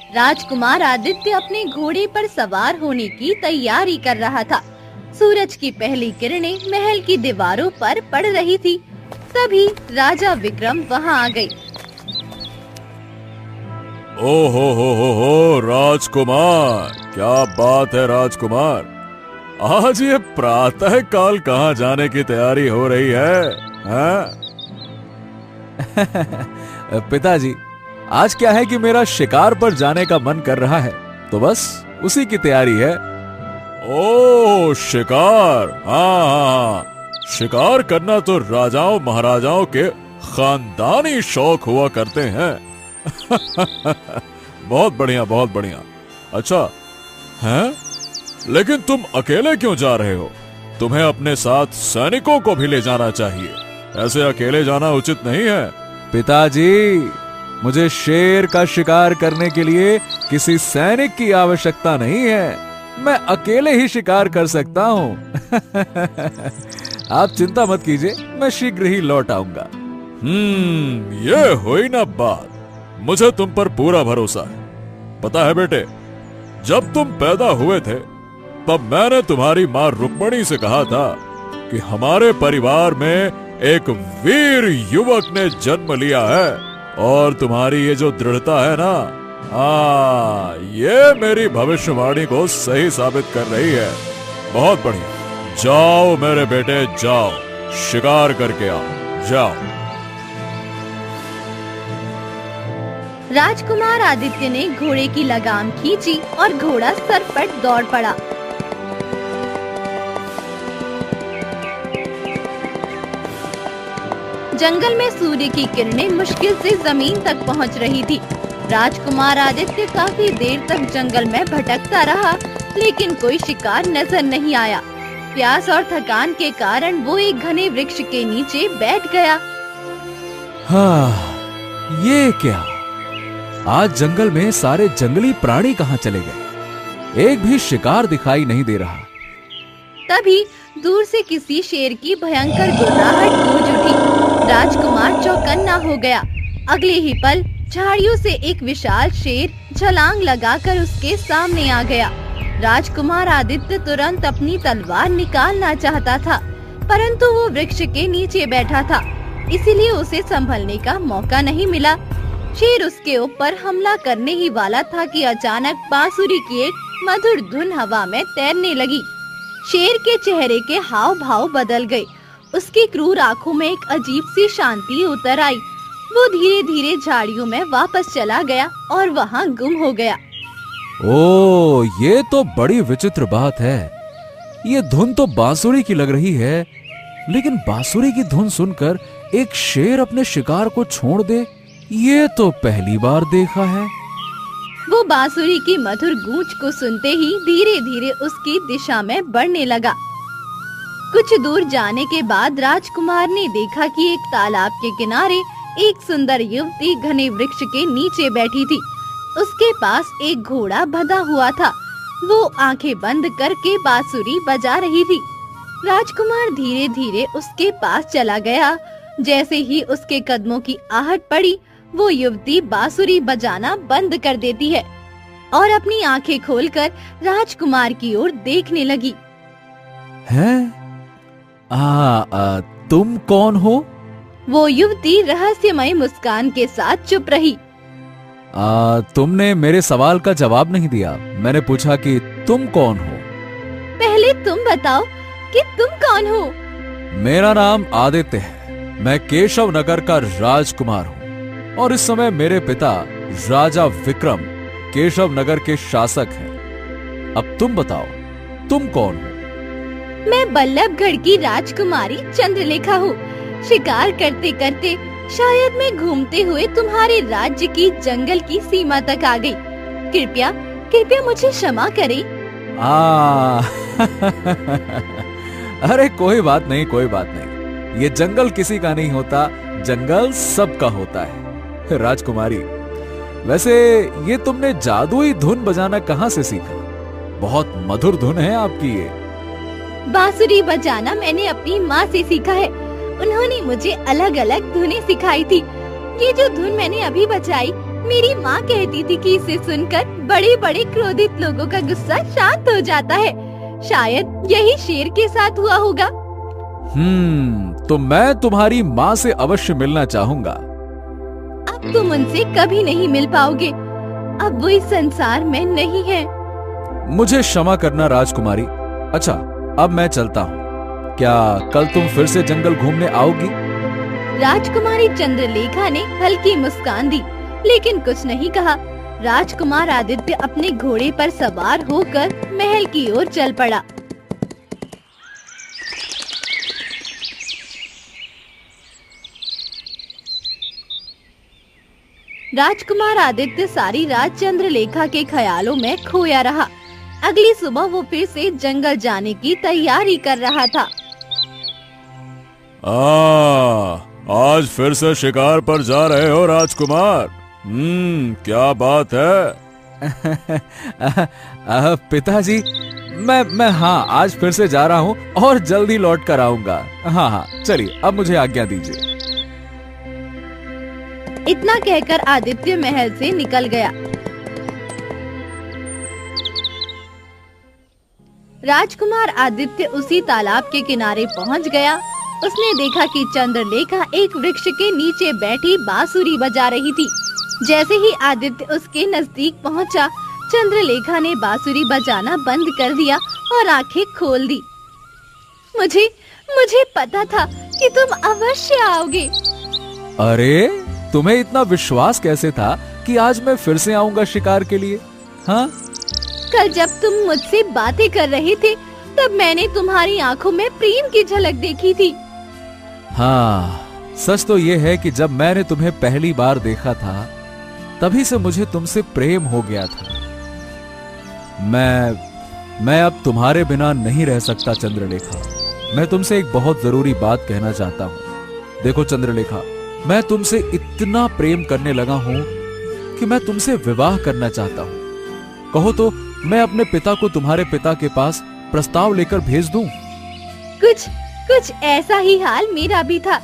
राजकुमार आदित्य अपने घोड़े पर सवार होने की तैयारी कर रहा था। सूरज की पहली किरणें महल की दीवारों पर पड़ रही थी। तभी राजा विक्रम वहां आ गई। ओ हो राजकुमार, क्या बात है राजकुमार। आज ये प्रातः काल कहाँ जाने की तैयारी हो रही है, हाँ? पिताजी, आज क्या है कि मेरा शिकार पर जाने का मन कर रहा है, तो बस उसी की तैयारी है। ओ शिकार, हाँ, शिकार करना तो राजाओं महाराजाओं के खानदानी शौक हुआ करते हैं। बहुत बढ़िया, बहुत बढ़िया। अच्छा हैं? लेकिन तुम अकेले क्यों जा रहे हो? तुम्हें अपने साथ सैनिकों को भी ले जाना चाहिए। ऐसे अकेले जाना उचित नहीं है। पिताजी, मुझे शेर का शिकार करने के लिए किसी सैनिक की आवश्यकता नहीं है। मैं अकेले ही शिकार कर सकता हूँ। आप चिंता मत कीजिए, मैं शीघ्र ही लौट आऊंगा। ये हुई ना बात। मुझे तुम पर पूरा भरोसा है। पता है बेटे, जब तुम पैदा हुए थे तब मैंने तुम्हारी माँ रुक्मणी से कहा था कि हमारे परिवार में एक वीर युवक ने जन्म लिया है, और तुम्हारी ये जो दृढ़ता है ना, ये मेरी भविष्यवाणी को सही साबित कर रही है। बहुत बढ़िया। जाओ मेरे बेटे, जाओ, शिकार करके आओ, जाओ। राजकुमार आदित्य ने घोड़े की लगाम खींची और घोड़ा सरपट दौड़ पड़ा। जंगल में सूर्य की किरणें मुश्किल से जमीन तक पहुंच रही थी। राजकुमार आदित्य काफी देर तक जंगल में भटकता रहा, लेकिन कोई शिकार नजर नहीं आया। प्यास और थकान के कारण वो एक घने वृक्ष के नीचे बैठ गया। हाँ, ये क्या? आज जंगल में सारे जंगली प्राणी कहाँ चले गए? एक भी शिकार दिखाई नहीं दे रहा। तभी दूर से किसी शेर की भयंकर गुर्राहट गूंज उठी। राजकुमार चौकन्ना हो गया। अगले ही पल झाड़ियों से एक विशाल शेर छलांग लगाकर उसके सामने आ गया। राजकुमार आदित्य तुरंत अपनी तलवार निकालना चाहता था, परंतु वो वृक्ष के नीचे बैठा था, इसीलिए उसे संभलने का मौका नहीं मिला। शेर उसके ऊपर हमला करने ही वाला था कि अचानक बांसुरी की एक मधुर धुन हवा में तैरने लगी। शेर के चेहरे के हाव भाव बदल गए। उसकी क्रूर आंखों में एक अजीब सी शांति उतर आई। वो धीरे धीरे झाड़ियों में वापस चला गया और वहाँ गुम हो गया। ओ, ये तो बड़ी विचित्र बात है। ये धुन तो बांसुरी की लग रही है, लेकिन बांसुरी की धुन सुनकर एक शेर अपने शिकार को छोड़ दे, ये तो पहली बार देखा है। वो बांसुरी की मधुर गूंज को सुनते ही धीरे धीरे उसकी दिशा में बढ़ने लगा। कुछ दूर जाने के बाद राजकुमार ने देखा कि एक तालाब के किनारे एक सुंदर युवती घने वृक्ष के नीचे बैठी थी। उसके पास एक घोड़ा बंधा हुआ था। वो आंखें बंद करके बांसुरी बजा रही थी। राजकुमार धीरे धीरे उसके पास चला गया। जैसे ही उसके कदमों की आहट पड़ी, वो युवती बांसुरी बजाना बंद कर देती है और अपनी आंखें खोलकर राजकुमार की ओर देखने लगी। हैं? तुम कौन हो? वो युवती रहस्यमय मुस्कान के साथ चुप रही। तुमने मेरे सवाल का जवाब नहीं दिया। मैंने पूछा कि तुम कौन हो। पहले तुम बताओ कि तुम कौन हो। मेरा नाम आदित्य है। मैं केशव नगर का राजकुमार हूँ, और इस समय मेरे पिता राजा विक्रम केशव नगर के शासक हैं। अब तुम बताओ, तुम कौन हो? मैं बल्लभगढ़ की राजकुमारी चंद्रलेखा हूँ। शिकार करते करते शायद मैं घूमते हुए तुम्हारे राज्य की जंगल की सीमा तक आ गई। कृपया कृपया मुझे क्षमा करें। अरे कोई बात नहीं, कोई बात नहीं। ये जंगल किसी का नहीं होता, जंगल सबका होता है। राजकुमारी, वैसे ये तुमने जादुई धुन बजाना कहाँ से सीखा? बहुत मधुर धुन है आपकी ये। बांसुरी बजाना मैंने अपनी माँ से सीखा है। उन्होंने मुझे अलग अलग धुनें सिखाई थी। ये जो धुन मैंने अभी बजाई, मेरी माँ कहती थी कि इसे सुनकर बड़े बड़े क्रोधित लोगों का गुस्सा शांत हो जाता है। शायद यही शेर के साथ हुआ होगा। तो मैं तुम्हारी माँ से अवश्य मिलना चाहूंगा। अब तुम उनसे कभी नहीं मिल पाओगे। अब वो इस संसार में नहीं है। मुझे क्षमा करना राजकुमारी। अच्छा, अब मैं चलता हूँ। क्या कल तुम फिर से जंगल घूमने आओगी? राजकुमारी चंद्रलेखा ने हल्की मुस्कान दी, लेकिन कुछ नहीं कहा। राजकुमार आदित्य अपने घोड़े पर सवार होकर महल की ओर चल पड़ा। राजकुमार आदित्य सारी रात चंद्रलेखा के ख्यालों में खोया रहा। अगली सुबह वो फिर से जंगल जाने की तैयारी कर रहा था। आज फिर से शिकार पर जा रहे हो राजकुमार? क्या बात है? पिताजी, मैं हाँ, आज फिर से जा रहा हूँ और जल्दी लौट कर आऊंगा। हाँ, चलिए अब मुझे आज्ञा दीजिए। इतना कहकर आदित्य महल से निकल गया। राजकुमार आदित्य उसी तालाब के किनारे पहुंच गया। उसने देखा कि चंद्रलेखा एक वृक्ष के नीचे बैठी बांसुरी बजा रही थी। जैसे ही आदित्य उसके नजदीक पहुंचा, चंद्रलेखा ने बांसुरी बजाना बंद कर दिया और आंखें खोल दी। मुझे पता था कि तुम अवश्य आओगे। अरे, तुम्हें इतना विश्वास कैसे था कि आज मैं फिर से आऊंगा शिकार के लिए? हाँ, कल जब तुम मुझसे बातें कर रहे थे, तब मैंने तुम्हारी आंखों में प्रेम की झलक देखी थी। हाँ, सच तो ये है कि जब मैंने तुम्हें पहली बार देखा था, तभी से मुझे तुमसे प्रेम हो गया था। मैं अब तुम्हारे बिना नहीं रह सकता चंद्रलेखा। मैं तुमसे एक बहुत जरूरी बात कहना चाहता हूँ। देखो चंद्रलेखा, मैं तुमसे इतना प्रेम करने लगा हूँ कि मैं तुमसे विवाह करना चाहता हूँ। कहो तो मैं अपने पिता को तुम्हारे पिता के पास प्रस्ताव लेकर भेज दूं? कुछ ऐसा ही हाल मेरा भी था।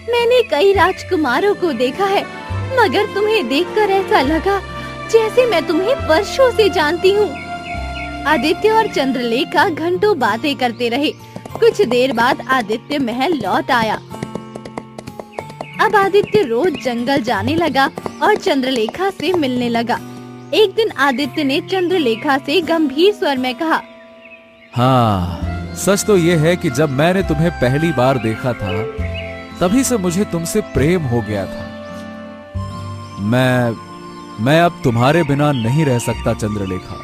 मैंने कई राजकुमारों को देखा है, मगर तुम्हें देखकर ऐसा लगा जैसे मैं तुम्हें वर्षों से जानती हूँ। आदित्य और चंद्रलेखा घंटों बातें करते रहे। कुछ देर बाद आदित्य महल लौट आया। अब आदित्य रोज जंगल जाने लगा और चंद्रलेखा से मिलने लगा। एक दिन आदित्य ने चंद्रलेखा से गंभीर स्वर में कहा, हाँ, सच तो ये है कि जब मैंने तुम्हें पहली बार देखा था, तभी से मुझे तुमसे प्रेम हो गया था। मैं अब तुम्हारे बिना नहीं रह सकता चंद्रलेखा।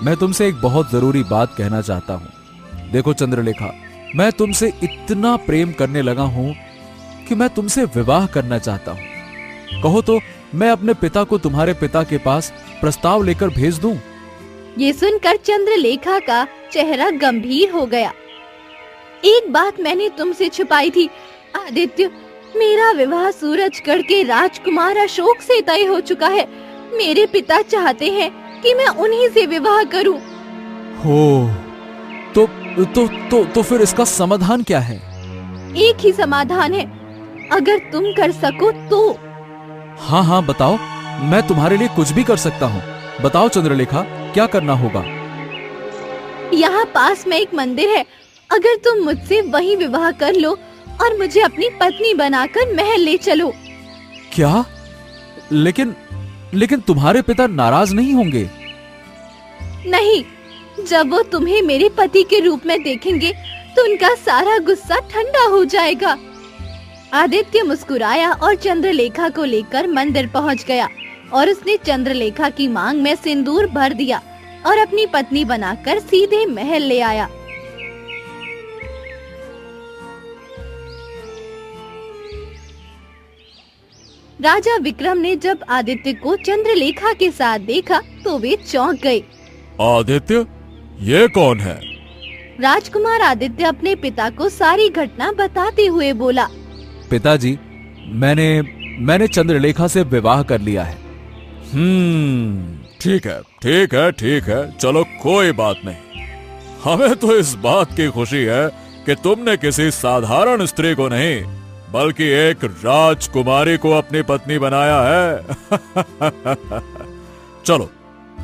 मैं तुमसे एक बहुत जरूरी बात कहना चाहता हूँ। देखो चंद्रलेखा, मैं तुमसे इतना प्रेम करने लगा हूँ कि मैं तुमसे विवाह करना चाहता हूँ। कहो तो मैं अपने पिता को तुम्हारे पिता के पास प्रस्ताव लेकर भेज दूं? ये सुनकर चंद्रलेखा का चेहरा गंभीर हो गया। एक बात मैंने तुमसे छुपाई थी आदित्य, मेरा विवाह सूरजगढ़ के राजकुमार अशोक से तय हो चुका है। मेरे पिता चाहते हैं कि मैं उन्हीं से विवाह करूं। हो, तो फिर इसका समाधान क्या है? एक ही समाधान है, अगर तुम कर सको तो। हाँ, बताओ, मैं तुम्हारे लिए कुछ भी कर सकता हूँ। बताओ चंद्रलेखा, क्या करना होगा? यहाँ पास में एक मंदिर है, अगर तुम मुझसे वहीं विवाह कर लो और मुझे अपनी पत्नी बनाकर महल ले चलो। क्या? लेकिन तुम्हारे पिता नाराज नहीं होंगे? नहीं, जब वो तुम्हें मेरे पति के रूप में देखेंगे तो उनका सारा गुस्सा ठंडा हो जाएगा। आदित्य मुस्कुराया और चंद्रलेखा को लेकर मंदिर पहुंच गया और उसने चंद्रलेखा की मांग में सिंदूर भर दिया और अपनी पत्नी बनाकर सीधे महल ले आया। राजा विक्रम ने जब आदित्य को चंद्रलेखा के साथ देखा तो वे चौंक गए। आदित्य, ये कौन है? राजकुमार आदित्य अपने पिता को सारी घटना बताते हुए बोला, पिताजी, मैंने चंद्रलेखा से विवाह कर लिया है। ठीक है, चलो कोई बात नहीं। हमें तो इस बात की खुशी है कि तुमने किसी साधारण स्त्री को नहीं, बल्कि एक राजकुमारी को अपनी पत्नी बनाया है। चलो,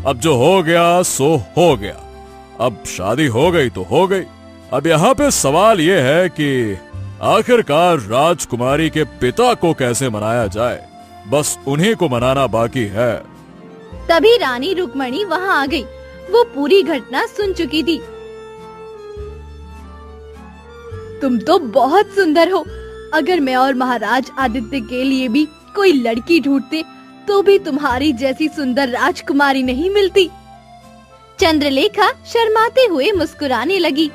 अब जो हो गया सो हो गया। अब शादी हो गई तो हो गई। अब यहाँ पे सवाल ये है कि आखिरकार राजकुमारी के पिता को कैसे मनाया जाए। बस उन्हीं को मनाना बाकी है। तभी रानी रुक्मणी वहाँ आ गई। वो पूरी घटना सुन चुकी थी। तुम तो बहुत सुंदर हो। अगर मैं और महाराज आदित्य के लिए भी कोई लड़की ढूंढते तो भी तुम्हारी जैसी सुंदर राजकुमारी नहीं मिलती। चंद्रलेखा शर्माते हुए मुस्कुराने लगी।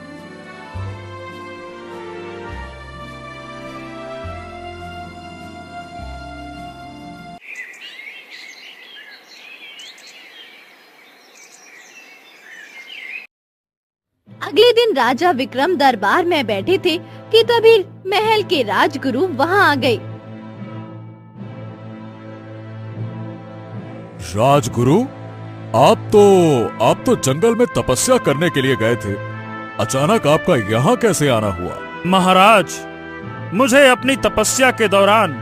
अगले दिन राजा विक्रम दरबार में बैठे थे कि तभी महल के राजगुरु वहां आ गए। राजगुरु, आप तो जंगल में तपस्या करने के लिए गए थे। अचानक आपका यहाँ कैसे आना हुआ? महाराज, मुझे अपनी तपस्या के दौरान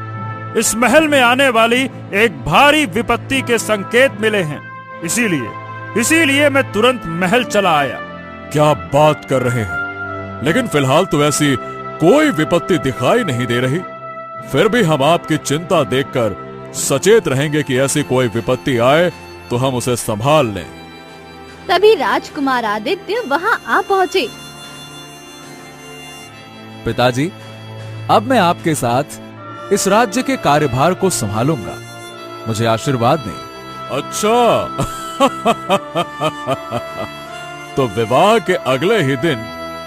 इस महल में आने वाली एक भारी विपत्ति के संकेत मिले हैं। इसीलिए मैं तुरंत महल चला आया। क्या बात कर रहे हैं? लेकिन फिलहाल तो ऐसी कोई विपत्ति दिखाई नहीं दे रही। फिर भी हम आपकी चिंता देखकर सचेत रहेंगे कि ऐसी कोई विपत्ति आए तो हम उसे संभाल लें। तभी राजकुमार आदित्य वहां आ पहुँचे। पिताजी, अब मैं आपके साथ इस राज्य के कार्यभार को संभालूंगा। मुझे आशीर्वाद दें। अच्छा। तो विवाह के अगले ही दिन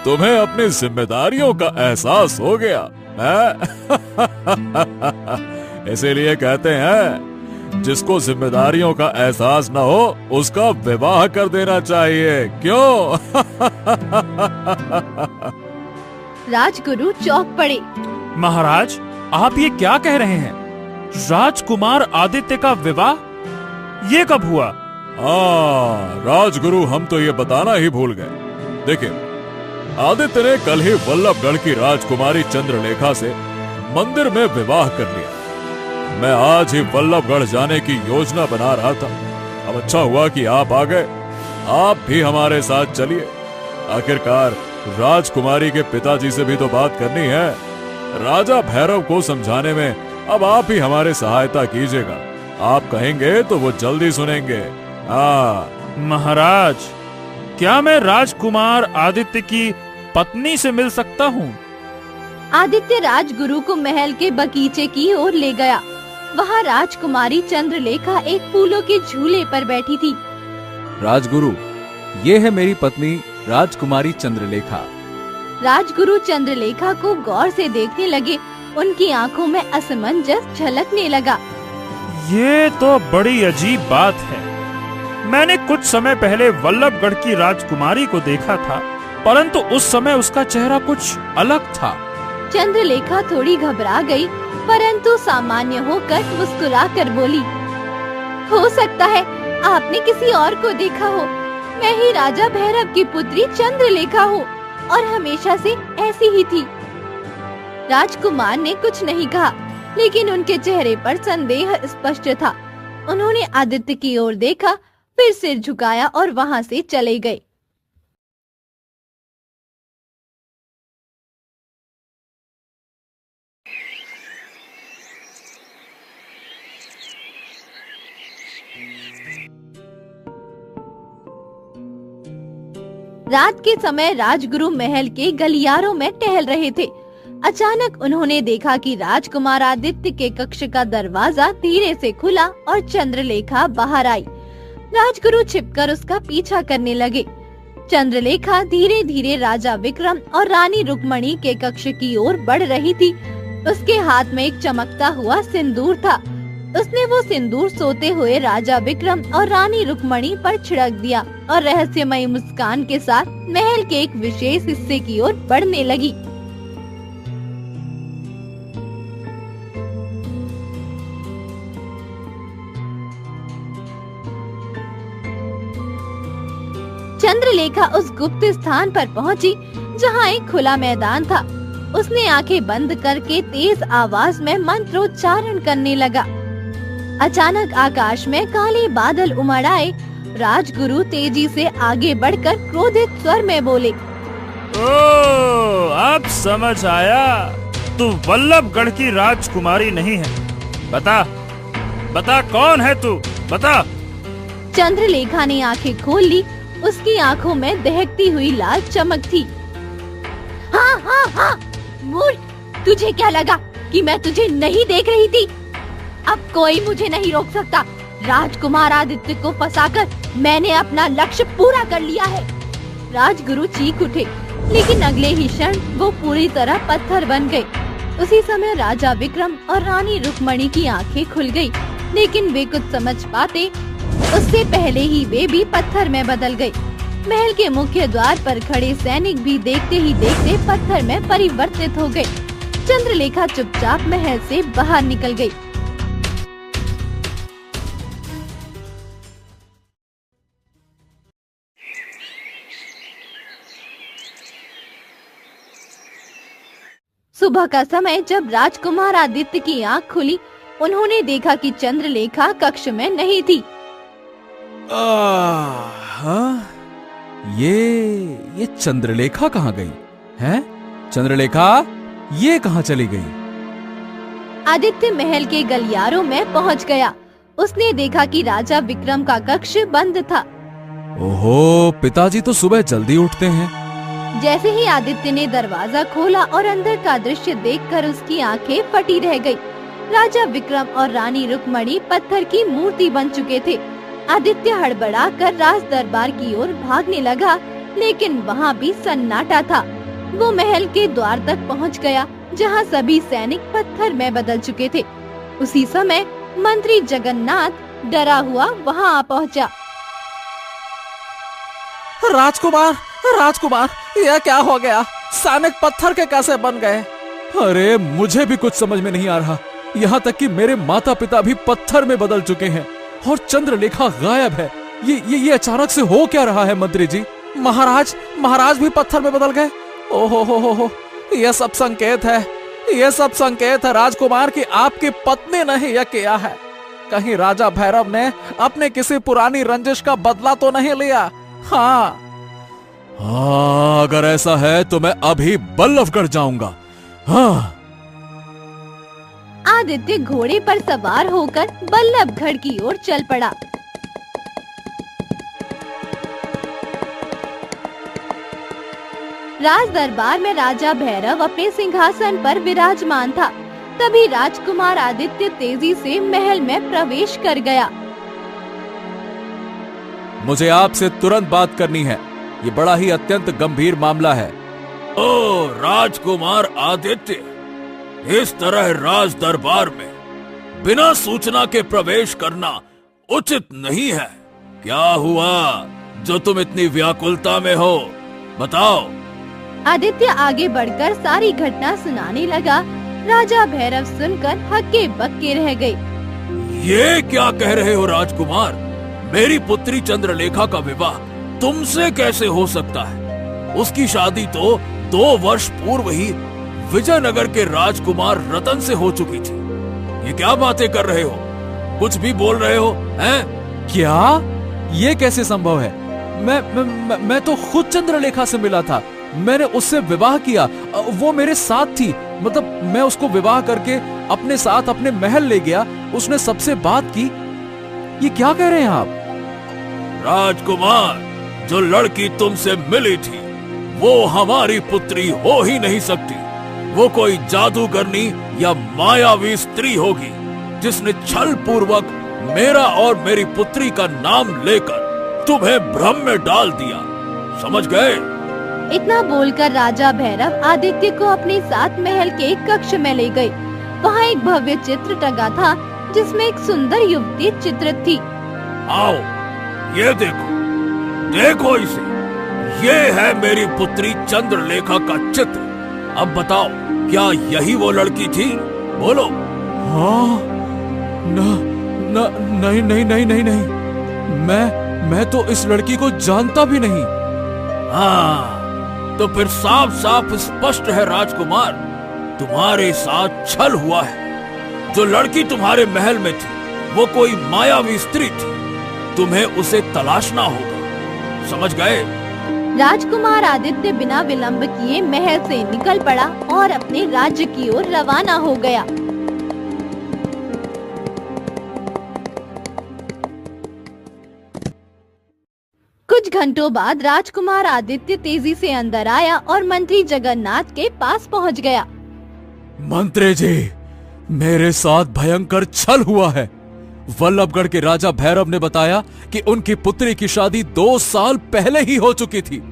तुम्हें अपनी जिम्मेदारियों का एहसास हो गया है? इसीलिए कहते हैं, जिसको जिम्मेदारियों का एहसास न हो उसका विवाह कर देना चाहिए। क्यों? राजगुरु चौंक पड़े। महाराज, आप ये क्या कह रहे हैं? राजकुमार आदित्य का विवाह? ये कब हुआ? हाँ राजगुरु, हम तो ये बताना ही भूल गए। देखिए, आदित्य ने कल ही वल्लभगढ़ की राजकुमारी चंद्रलेखा से मंदिर में विवाह कर लिया। मैं आज ही वल्लभगढ़ जाने की योजना बना रहा था। अब अच्छा हुआ कि आप आ गए। आप भी हमारे साथ चलिए। आखिरकार राजकुमारी के पिताजी से भी तो बात करनी है। राजा भैरव को समझाने में अब आप ही हमारे सहायता कीजिएगा। आप कहेंगे तो वो जल्दी सुनेंगे। महाराज, क्या मैं राजकुमार आदित्य की पत्नी से मिल सकता हूँ? आदित्य राजगुरु को महल के बगीचे की ओर ले गया। वहाँ राजकुमारी चंद्रलेखा एक फूलों के झूले पर बैठी थी। राजगुरु, ये है मेरी पत्नी राजकुमारी चंद्रलेखा। राजगुरु चंद्रलेखा को गौर से देखने लगे। उनकी आंखों में असमंजस झलकने लगा। ये तो बड़ी अजीब बात है। मैंने कुछ समय पहले वल्लभगढ़ की राजकुमारी को देखा था, परंतु उस समय उसका चेहरा कुछ अलग था। चंद्रलेखा थोड़ी घबरा गई, परंतु सामान्य होकर मुस्कुराकर बोली, हो सकता है आपने किसी और को देखा हो। मैं ही राजा भैरव की पुत्री चंद्रलेखा हूँ और हमेशा से ऐसी ही थी। राजकुमार ने कुछ नहीं कहा, लेकिन उनके चेहरे पर संदेह स्पष्ट था। उन्होंने आदित्य की ओर देखा, फिर सिर झुकाया और वहां से चले गए। रात के समय राजगुरु महल के गलियारों में टहल रहे थे। अचानक उन्होंने देखा कि राजकुमार आदित्य के कक्ष का दरवाजा धीरे से खुला और चंद्रलेखा बाहर आई। राजगुरु छिपकर उसका पीछा करने लगे। चंद्रलेखा धीरे धीरे राजा विक्रम और रानी रुक्मणी के कक्ष की ओर बढ़ रही थी। उसके हाथ में एक चमकता हुआ सिंदूर था। उसने वो सिंदूर सोते हुए राजा विक्रम और रानी रुक्मणी पर छिड़क दिया और रहस्यमयी मुस्कान के साथ महल के एक विशेष हिस्से की ओर बढ़ने लगी। चंद्रलेखा उस गुप्त स्थान पर पहुंची, जहां एक खुला मैदान था। उसने आंखें बंद करके तेज आवाज में मंत्रोच्चारण करने लगा। अचानक आकाश में काले बादल उमड़ आए। राजगुरु तेजी से आगे बढ़कर क्रोधित स्वर में बोले, ओह, अब समझ आया, तू वल्लभगढ़ की राजकुमारी नहीं है। बता, बता कौन है तू, बता। चंद्रलेखा ने आंखें खोल ली। उसकी आंखों में दहकती हुई लाल चमक थी। हाँ हाँ हाँ, मूर्ख, तुझे क्या लगा कि मैं तुझे नहीं देख रही थी? अब कोई मुझे नहीं रोक सकता। राजकुमार आदित्य को फंसाकर मैंने अपना लक्ष्य पूरा कर लिया है। राजगुरु चीख उठे, लेकिन अगले ही क्षण वो पूरी तरह पत्थर बन गए। उसी समय राजा विक्रम और रानी रुक्मणी की आंखें खुल गई, लेकिन वे कुछ समझ पाते उससे पहले ही वे भी पत्थर में बदल गए। महल के मुख्य द्वार पर खड़े सैनिक भी देखते ही देखते पत्थर में परिवर्तित हो गए। चंद्रलेखा चुपचाप महल से बाहर निकल गई। सुबह का समय जब राजकुमार आदित्य की आंख खुली, उन्होंने देखा कि चंद्रलेखा कक्ष में नहीं थी। हाँ? ये चंद्रलेखा कहाँ गई है? चंद्रलेखा ये कहाँ चली गई? आदित्य महल के गलियारों में पहुंच गया। उसने देखा कि राजा विक्रम का कक्ष बंद था। ओहो, पिताजी तो सुबह जल्दी उठते हैं। जैसे ही आदित्य ने दरवाजा खोला और अंदर का दृश्य देखकर उसकी आंखें फटी रह गई। राजा विक्रम और रानी रुक्मणी पत्थर की मूर्ति बन चुके थे। आदित्य हड़बड़ाकर राज दरबार की ओर भागने लगा, लेकिन वहाँ भी सन्नाटा था। वो महल के द्वार तक पहुँच गया, जहाँ सभी सैनिक पत्थर में बदल चुके थे। उसी समय मंत्री जगन्नाथ डरा हुआ वहाँ आ पहुँचा। राजकुमार, राजकुमार, यह क्या हो गया? सैनिक पत्थर के कैसे बन गए? अरे मुझे भी कुछ समझ में नहीं आ रहा। यहाँ तक कि मेरे माता पिता भी पत्थर में बदल चुके हैं और चंद्रलेखा गायब है। ये अचानक से हो क्या रहा है मंत्री जी? महाराज भी पत्थर में बदल गए। ओहो, यह सब संकेत है राजकुमार की आपकी पत्नी ने ही यह किया है। कहीं राजा भैरव ने अपने किसी पुरानी रंजिश का बदला तो नहीं लिया? हाँ, अगर ऐसा है तो मैं अभी वल्लभगढ़ जाऊंगा। हाँ। आदित्य घोड़े पर सवार होकर वल्लभगढ़ की ओर चल पड़ा। राज दरबार में राजा भैरव अपने सिंहासन पर विराजमान था। तभी राजकुमार आदित्य तेजी से महल में प्रवेश कर गया। मुझे आपसे तुरंत बात करनी है। ये बड़ा ही अत्यंत गंभीर मामला है। ओ राजकुमार आदित्य, इस तरह राज दरबार में बिना सूचना के प्रवेश करना उचित नहीं है। क्या हुआ जो तुम इतनी व्याकुलता में हो? बताओ। आदित्य आगे बढ़कर सारी घटना सुनाने लगा। राजा भैरव सुनकर हक्के बक्के रह गए। ये क्या कह रहे हो राजकुमार? मेरी पुत्री चंद्रलेखा का विवाह तुमसे कैसे हो सकता है? उसकी शादी तो 2 वर्ष पूर्व ही विजयनगर के राजकुमार रतन से हो चुकी थी। ये क्या बातें कर रहे हो? कुछ भी बोल रहे हो हैं? क्या? ये कैसे संभव है? मैं तो खुद चंद्रलेखा से मिला था। मैंने उससे विवाह किया। वो मेरे साथ थी। मतलब मैं उसको विवाह करके अपने साथ अपने महल ले गया। उसने सबसे बात की। ये क्या कह रहे हैं आप? राजकुमार, जो लड़की तुमसे मिली थी वो हमारी पुत्री हो ही नहीं सकती। वो कोई जादूगरनी या मायावी स्त्री होगी जिसने छल पूर्वक मेरा और मेरी पुत्री का नाम लेकर तुम्हें भ्रम में डाल दिया। समझ गए? इतना बोलकर राजा भैरव आदित्य को अपने साथ महल के एक कक्ष में ले गए। वहाँ एक भव्य चित्र टंगा था जिसमें एक सुंदर युवती चित्रित थी। आओ, ये देखो इसे। ये है मेरी पुत्री चंद्रलेखा का चित्र। अब बताओ, क्या यही वो लड़की थी? बोलो। हाँ, नहीं। मैं तो इस लड़की को जानता भी नहीं। हाँ, तो फिर साफ साफ स्पष्ट है राजकुमार, तुम्हारे साथ छल हुआ है। जो लड़की तुम्हारे महल में थी वो कोई मायावी स्त्री थी, तुम्हें उसे तलाशना होगा, समझ गए? राजकुमार आदित्य बिना विलंब किए महल से निकल पड़ा और अपने राज्य की ओर रवाना हो गया। कुछ घंटों बाद राजकुमार आदित्य तेजी से अंदर आया और मंत्री जगन्नाथ के पास पहुंच गया। मंत्री जी, मेरे साथ भयंकर छल हुआ है। वल्लभगढ़ के राजा भैरव ने बताया कि उनकी पुत्री की शादी 2 साल पहले ही हो चुकी थी।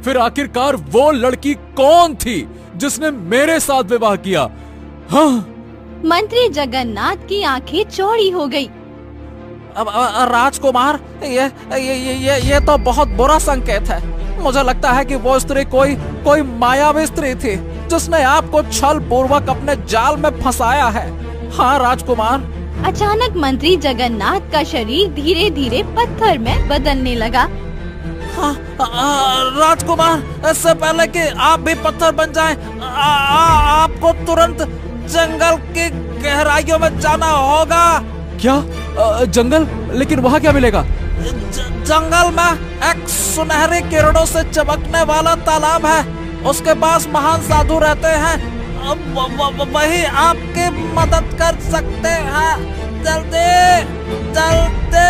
फिर आखिरकार वो लड़की कौन थी जिसने मेरे साथ विवाह किया? हाँ? मंत्री जगन्नाथ की आंखें चौड़ी हो गई। अब राजकुमार, ये तो बहुत बुरा संकेत है। मुझे लगता है कि वो स्त्री कोई मायावी स्त्री थी जिसने आपको छल पूर्वक अपने जाल में फंसाया है। हाँ राजकुमार। अचानक मंत्री जगन्नाथ का शरीर धीरे धीरे पत्थर में बदलने लगा। हाँ, राजकुमार, इससे पहले कि आप भी पत्थर बन जाएं, आपको तुरंत जंगल की गहराइयों में जाना होगा। क्या? जंगल? लेकिन वहाँ क्या मिलेगा? जंगल में एक सुनहरी किरणों से चमकने वाला तालाब है। उसके पास महान साधु रहते हैं। वही आपकी मदद कर सकते हैं। जल्दी जल्दी।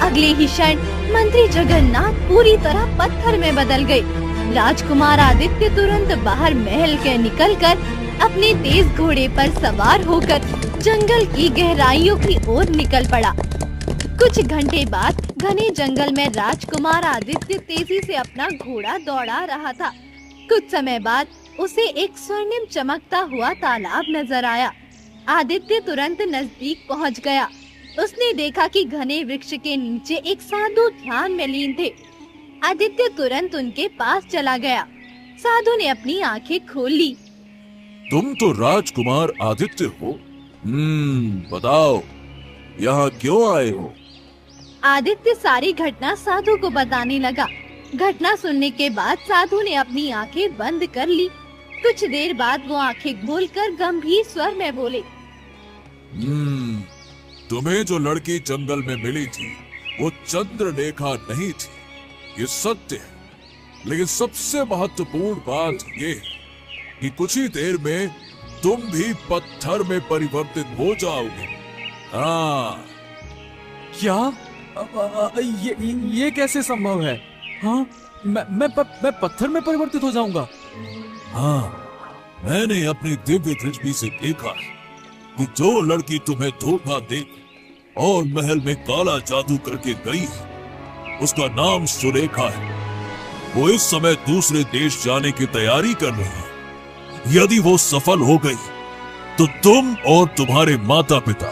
अगले ही क्षण मंत्री जगन्नाथ पूरी तरह पत्थर में बदल गए। राजकुमार आदित्य तुरंत बाहर महल के निकलकर अपने तेज घोड़े पर सवार होकर जंगल की गहराइयों की ओर निकल पड़ा। कुछ घंटे बाद घने जंगल में राजकुमार आदित्य तेजी से अपना घोड़ा दौड़ा रहा था। कुछ समय बाद उसे एक स्वर्णिम चमकता हुआ तालाब नजर आया। आदित्य तुरंत नजदीक पहुंच गया। उसने देखा कि घने वृक्ष के नीचे एक साधु ध्यान में लीन थे। आदित्य तुरंत उनके पास चला गया। साधु ने अपनी आंखें खोल ली। तुम तो राजकुमार आदित्य हो? बताओ, यहाँ क्यों आए हो? आदित्य सारी घटना साधु को बताने लगा। घटना सुनने के बाद साधु ने अपनी आंखें बंद कर ली। कुछ देर बाद वो आंखें खोलकर गंभीर स्वर में बोले, तुम्हें जो लड़की जंगल में मिली थी वो चंद्रलेखा नहीं थी, ये सत्य है। लेकिन सबसे महत्वपूर्ण बात ये है कि कुछ ही देर में तुम भी पत्थर में परिवर्तित हो जाओगे। हाँ। क्या? ये कैसे संभव है? हाँ, मैं पत्थर में परिवर्तित हो जाऊंगा? हाँ, मैंने अपनी दिव्य दृष्टि से देखा कि जो लड़की तुम्हें धोखा दे और महल में काला जादू करके गई, उसका नाम सुलेखा है। वो इस समय दूसरे देश जाने की तैयारी कर रही है। यदि वो सफल हो गई तो तुम और तुम्हारे माता पिता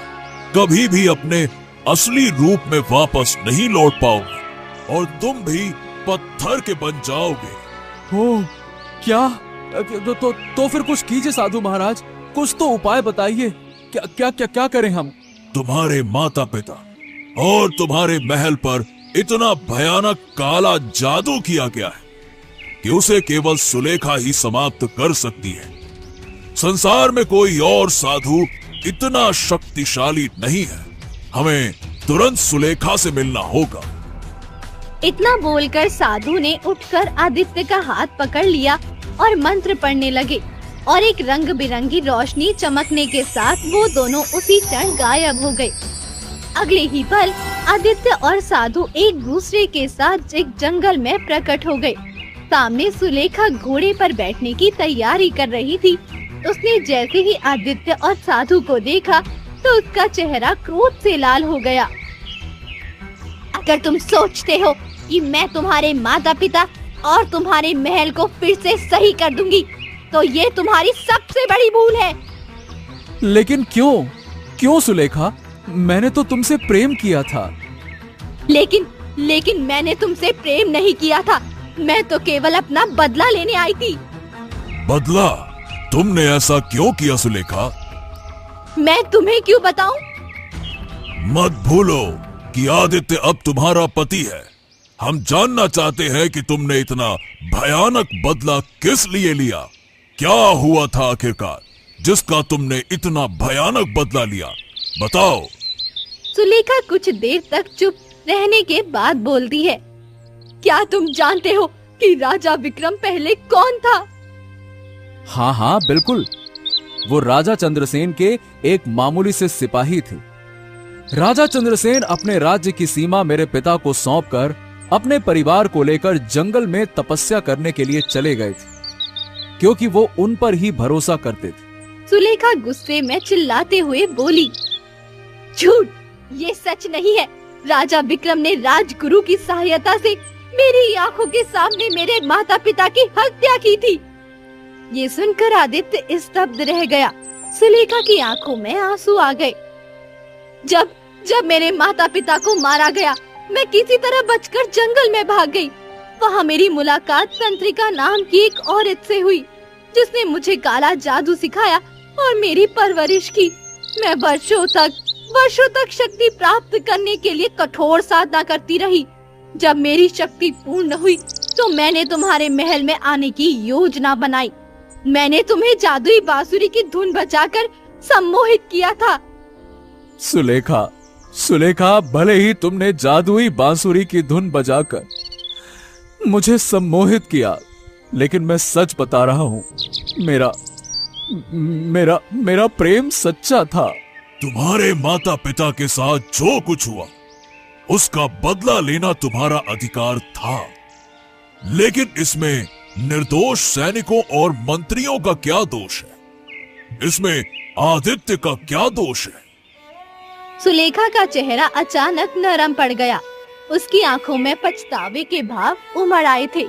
कभी भी अपने असली रूप में वापस नहीं लौट पाओगे और तुम भी पत्थर के बन जाओगे। हो क्या? तो फिर कुछ कीजिए साधु महाराज, कुछ तो उपाय बताइए। क्या करें हम? तुम्हारे माता पिता और तुम्हारे महल पर इतना भयानक काला जादू किया गया है कि उसे केवल सुलेखा ही समाप्त कर सकती है। संसार में कोई और साधु इतना शक्तिशाली नहीं है। हमें तुरंत सुलेखा से मिलना होगा। इतना बोलकर साधु ने उठकर आदित्य का हाथ पकड़ लिया और मंत्र पढ़ने लगे और एक रंग बिरंगी रोशनी चमकने के साथ वो दोनों उसी क्षण गायब हो गए। अगले ही पल आदित्य और साधु एक दूसरे के साथ एक जंगल में प्रकट हो गए। सामने सुलेखा घोड़े पर बैठने की तैयारी कर रही थी। उसने जैसे ही आदित्य और साधु को देखा तो उसका चेहरा क्रोध से लाल हो गया। अगर तुम सोचते हो कि मैं तुम्हारे माता पिता और तुम्हारे महल को फिर से सही कर दूंगी तो ये तुम्हारी सबसे बड़ी भूल है। लेकिन क्यों सुलेखा? मैंने तो तुमसे प्रेम किया था। लेकिन मैंने तुमसे प्रेम नहीं किया था। मैं तो केवल अपना बदला लेने आई थी। बदला? तुमने ऐसा क्यों किया सुलेखा? मैं तुम्हें क्यों बताऊं? मत भूलो कि आदित्य अब तुम्हारा पति है हम जानना चाहते हैं कि तुमने इतना भयानक बदला किस लिए लिया। क्या हुआ था आखिरकार जिसका तुमने इतना भयानक बदला लिया, बताओ। सुलेखा कुछ देर तक चुप रहने के बाद बोलती है, क्या तुम जानते हो कि राजा विक्रम पहले कौन था? हाँ हाँ बिल्कुल, वो राजा चंद्रसेन के एक मामूली से सिपाही थे। राजा चंद्रसेन अपने राज्य की सीमा मेरे पिता को सौंपकर अपने परिवार को लेकर जंगल में तपस्या करने के लिए चले गए थे, क्योंकि वो उन पर ही भरोसा करते थे। सुलेखा गुस्से में चिल्लाते हुए बोली, झूठ, ये सच नहीं है। राजा विक्रम ने राजगुरु की सहायता से मेरी आंखों के सामने मेरे माता पिता की हत्या की थी। ये सुनकर आदित्य स्तब्ध रह गया। सुलेखा की आंखों में आंसू आ गए। जब मेरे माता पिता को मारा गया, मैं किसी तरह बचकर जंगल में भाग गई। वहाँ मेरी मुलाकात तंत्रिका नाम की एक औरत से हुई, जिसने मुझे काला जादू सिखाया और मेरी परवरिश की। मैं वर्षों तक शक्ति प्राप्त करने के लिए कठोर साधना करती रही। जब मेरी शक्ति पूर्ण हुई तो मैंने तुम्हारे महल में आने की योजना बनाई। मैंने तुम्हें जादुई बांसुरी की धुन बजाकर सम्मोहित किया था। सुलेखा, भले ही तुमने जादुई बांसुरी की धुन बजाकर मुझे सम्मोहित किया, लेकिन मैं सच बता रहा हूँ, मेरा प्रेम सच्चा था। तुम्हारे माता पिता के साथ जो कुछ हुआ उसका बदला लेना तुम्हारा अधिकार था, लेकिन इसमें निर्दोष सैनिकों और मंत्रियों का क्या दोष है? इसमें आदित्य का क्या दोष है? सुलेखा का चेहरा अचानक नरम पड़ गया। उसकी आंखों में पछतावे के भाव उमड़ आए थे।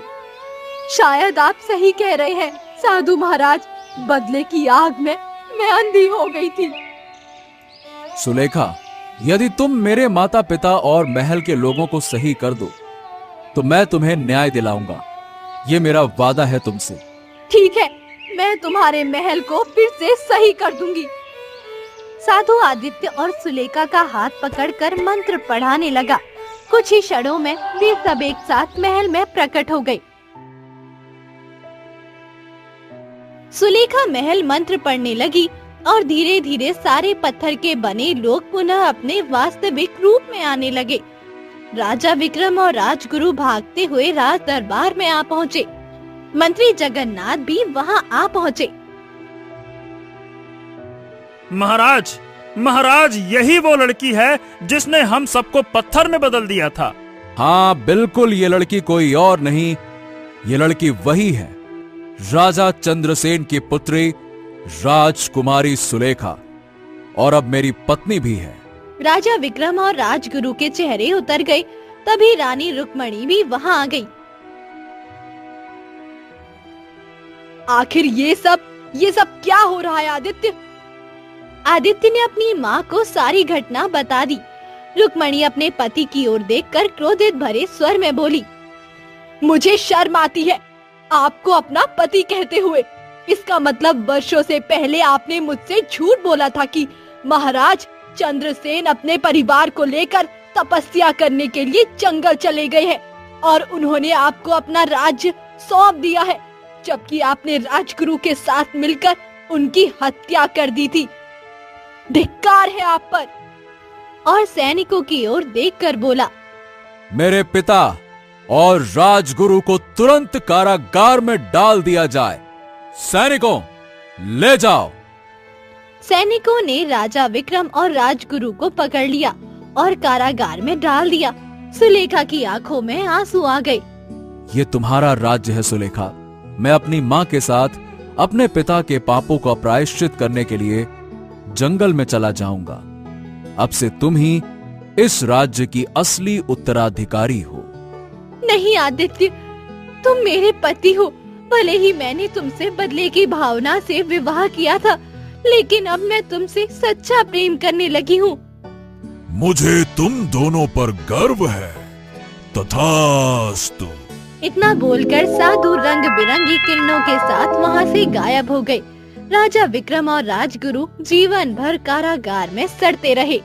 शायद आप सही कह रहे हैं साधु महाराज, बदले की आग में मैं अंधी हो गई थी। सुलेखा, यदि तुम मेरे माता पिता और महल के लोगों को सही कर दो तो मैं तुम्हें न्याय दिलाऊंगा। ये मेरा वादा है तुमसे। ठीक है, मैं तुम्हारे महल को फिर से सही कर दूंगी। साधु आदित्य और सुलेखा का हाथ पकड़कर मंत्र पढ़ाने लगा। कुछ ही क्षणों में वे सब एक साथ महल में प्रकट हो गए। सुलेखा महल मंत्र पढ़ने लगी और धीरे धीरे सारे पत्थर के बने लोग पुनः अपने वास्तविक रूप में आने लगे। राजा विक्रम और राजगुरु भागते हुए राज दरबार में आ पहुँचे। मंत्री जगन्नाथ भी वहाँ आ पहुँचे। महाराज, यही वो लड़की है जिसने हम सबको पत्थर में बदल दिया था। हाँ बिल्कुल, ये लड़की कोई और नहीं, ये लड़की वही है, राजा चंद्रसेन की पुत्री राजकुमारी सुलेखा, और अब मेरी पत्नी भी है। राजा विक्रम और राजगुरु के चेहरे उतर गए। तभी रानी रुक्मणी भी वहाँ आ गई। आखिर ये सब क्या हो रहा है आदित्य? आदित्य ने अपनी माँ को सारी घटना बता दी। रुक्मणी अपने पति की ओर देखकर क्रोधित भरे स्वर में बोली, मुझे शर्म आती है आपको अपना पति कहते हुए। इसका मतलब वर्षों से पहले आपने मुझसे झूठ बोला था कि महाराज चंद्रसेन अपने परिवार को लेकर तपस्या करने के लिए जंगल चले गए हैं और उन्होंने आपको अपना राज्य सौंप दिया है, जबकि आपने राजगुरु के साथ मिलकर उनकी हत्या कर दी थी। धिक्कार है आप पर। और सैनिकों की ओर देखकर बोला, मेरे पिता और राजगुरु को तुरंत कारागार में डाल दिया जाए। सैनिकों, ले जाओ। सैनिकों ने राजा विक्रम और राजगुरु को पकड़ लिया और कारागार में डाल दिया। सुलेखा की आंखों में आंसू आ गए। ये तुम्हारा राज्य है सुलेखा। मैं अपनी माँ के साथ अपने पिता के पापों का प्रायश्चित करने के लिए जंगल में चला जाऊंगा। अब से तुम ही इस राज्य की असली उत्तराधिकारी हो। नहीं आदित्य, तुम मेरे पति हो। भले ही मैंने तुमसे बदले की भावना से विवाह किया था, लेकिन अब मैं तुमसे सच्चा प्रेम करने लगी हूँ। मुझे तुम दोनों पर गर्व है। तथास्तु। इतना बोलकर साधु रंग बिरंगी किरणों के साथ वहाँ से गायब हो गए। राजा विक्रम और राजगुरु जीवन भर कारागार में सड़ते रहे।